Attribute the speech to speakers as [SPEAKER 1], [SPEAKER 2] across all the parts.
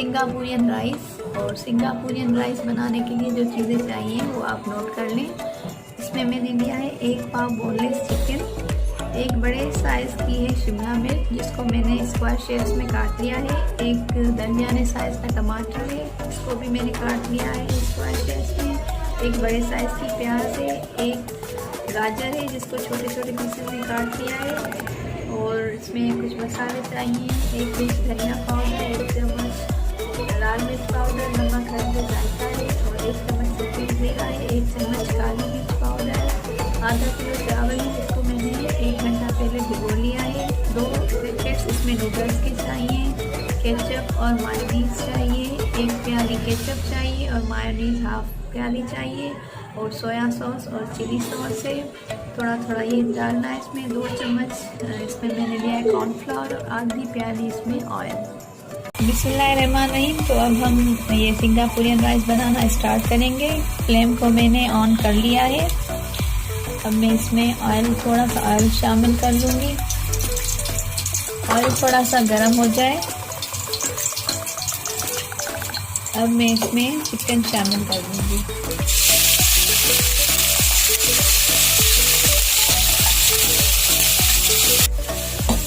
[SPEAKER 1] Singaporean rice. और Singaporean rice बनाने के लिए जो चीज़ें चाहिए वो आप नोट कर लें। इसमें मैंने लिया है 1 पाव बोनलेस चिकन, एक बड़े साइज़ की है शिमला मिर्च जिसको मैंने स्क्वायर शेप्स में काट लिया है, एक दरमियाने साइज़ का टमाटर है इसको भी मैंने काट लिया है स्क्वायर शेप्स में, एक बड़े साइज़ की प्याज है, एक गाजर है जिसको छोटे छोटे पीसेस में काट लिया है। और इसमें कुछ मसाले चाहिए, 1 पिंच धनिया पाउडर, 1 चम्मच लाल मिर्च पाउडर, नमक हल्दी जायका है और 1 चम्मच सफ़ेद ज़ीरा है, 1 चम्मच काली मिर्च पाउडर, आधा किलो चावल है जिसको मैंने 1 घंटा पहले भिगो लिया है, 2 पैकेट्स इसमें नूडल्स के चाहिए, केचप और मायोनीज़ चाहिए, 1 प्याली केचप चाहिए और मायोनीज़ हाफ प्याली चाहिए, और सोया सॉस और चिली सॉस है, थोड़ा थोड़ा ये डालना है इसमें, 2 चम्मच इसमें मैंने लिया है कॉर्नफ्लावर और आधी प्याली इसमें ऑयल। बिस्मिल्लाहिर्रहमानिर्रहीम। तो अब हम ये सिंगापुरियन राइस बनाना स्टार्ट करेंगे। फ्लेम को मैंने ऑन कर लिया है। अब मैं इसमें थोड़ा सा ऑयल शामिल कर लूँगी। ऑयल थोड़ा सा गर्म हो जाए अब मैं इसमें चिकन शामिल कर दूँगी।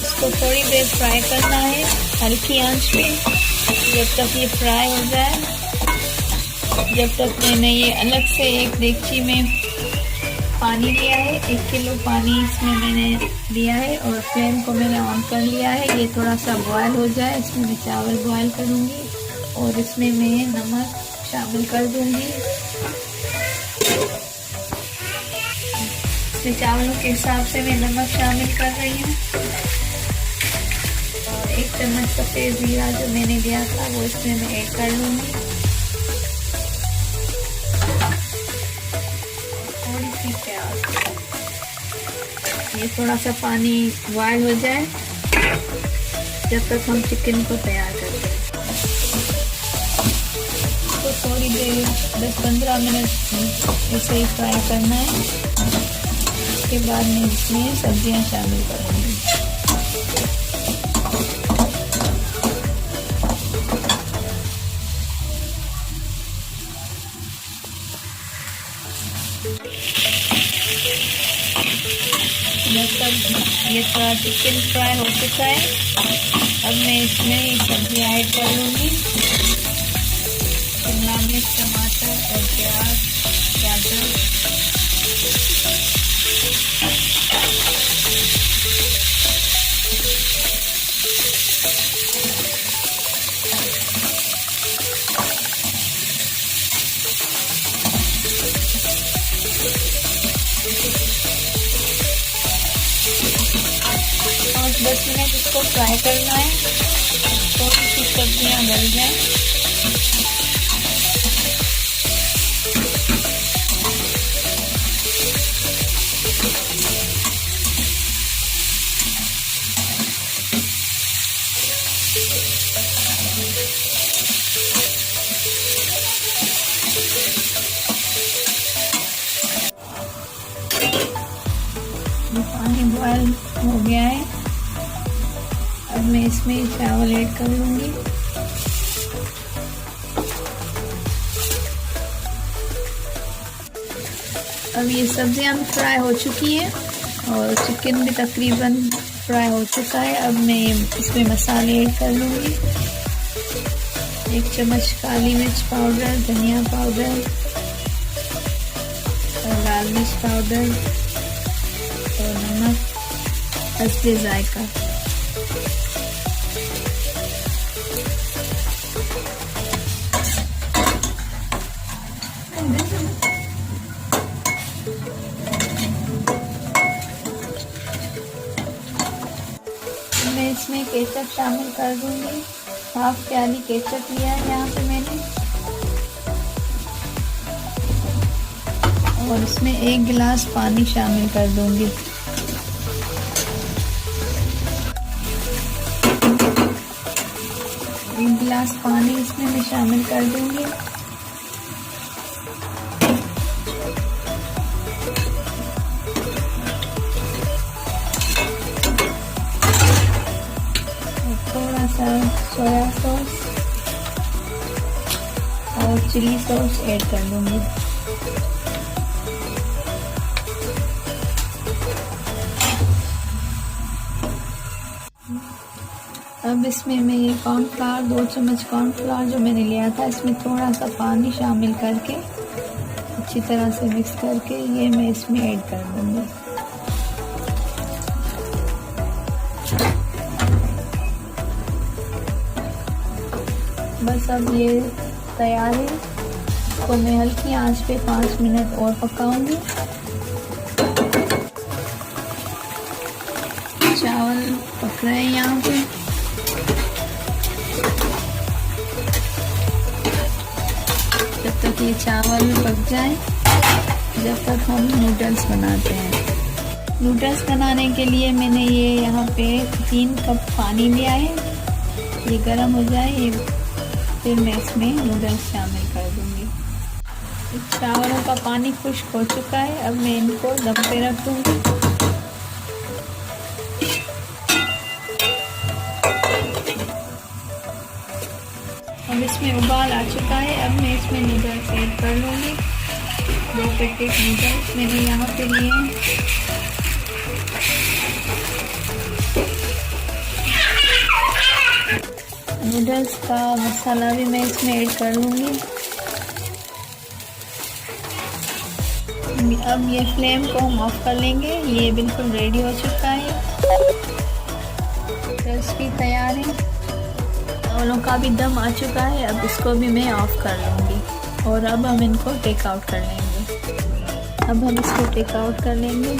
[SPEAKER 1] इसको थोड़ी देर फ्राई करना है हल्की आंच पे जब तक ये फ्राई हो जाए। जब तक मैंने ये अलग से एक देगची में पानी लिया है, 1 किलो पानी इसमें मैंने लिया है और फ्लेम को मैंने ऑन कर लिया है। ये थोड़ा सा बॉयल हो जाए इसमें मैं चावल बॉयल करूँगी और इसमें मैं नमक शामिल कर दूँगी। इसमें चावलों के हिसाब से मैं नमक शामिल कर रही हूँ और 1 चम्मच सफ़ेद ज़ीरा जो मैंने लिया था वो इसमें मैं ऐड कर लूँगी। थोड़ी सी प्याज, ये थोड़ा सा पानी बॉयल हो जाए जब तक हम चिकन को तैयार करते हैं। तो थोड़ी देर 10-15 मिनट इसे ही फ्राई करना है। उसके बाद मैं इसमें सब्जियां शामिल करूँगी। ये थोड़ा चिकन फ्राई हो चुका है। अब मैं इसमें ये सब्जियाँ ऐड कर लूँगी। शिमला मिर्च, टमाटर और प्याज, गाजर, और 10 मिनट इसको फ्राई करना है। थोड़ी सी सब्जियाँ गल जाएं। पानी बॉयल हो गया है। अब मैं इसमें चावल ऐड कर लूँगी। अब ये सब्जियां भी फ्राई हो चुकी है और चिकन भी तकरीबन फ्राई हो चुका है। अब मैं इसमें मसाले ऐड कर लूँगी। 1 चम्मच काली मिर्च पाउडर, धनिया पाउडर और लाल मिर्च पाउडर और नमक हल्दी जायका। मैं इसमें केचप शामिल कर दूंगी। हाफ प्याली केचप लिया है यहाँ पे मैंने और इसमें 1 गिलास पानी शामिल कर दूंगी। एक गिलास पानी इसमें मैं शामिल कर दूंगी। और थोड़ा सा soya sauce chilli sauce add कर दूंगी। अब इसमें मैं ये कॉर्नफ्लावर 2 चम्मच कॉर्नफ्लावर जो मैंने लिया था, इसमें थोड़ा सा पानी शामिल करके अच्छी तरह से मिक्स करके ये मैं इसमें ऐड कर दूंगी। बस अब ये तैयार है। इसको मैं हल्की आंच पे 5 मिनट और पकाऊंगी। चावल पक रहे हैं यहाँ पे। जब तक ये चावल पक जाए, जब तक हम नूडल्स बनाते हैं। नूडल्स बनाने के लिए मैंने ये यहाँ पे 3 कप पानी लिया है। ये गर्म हो जाए, ये फिर मैं इसमें नूडल्स शामिल कर दूंगी। चावलों का पानी खुश्क हो चुका है। अब मैं इनको दम पे रख दूंगी। अब इसमें उबाल आ चुका है। अब मैं इसमें नूडल्स ऐड कर लूँगी। 2 पैकेट नूडल्स मैंने यहाँ पे लिए हैं। नूडल्स का मसाला भी मैं इसमें ऐड कर लूँगी। अब ये फ्लेम को हम ऑफ कर लेंगे। ये बिल्कुल रेडी हो चुका है। नूडल्स भी तैयार है। चावलों का भी दम आ चुका है। अब इसको भी मैं ऑफ कर लूँगी और अब हम इनको टेक आउट कर लेंगे। अब हम इसको टेक आउट कर लेंगे।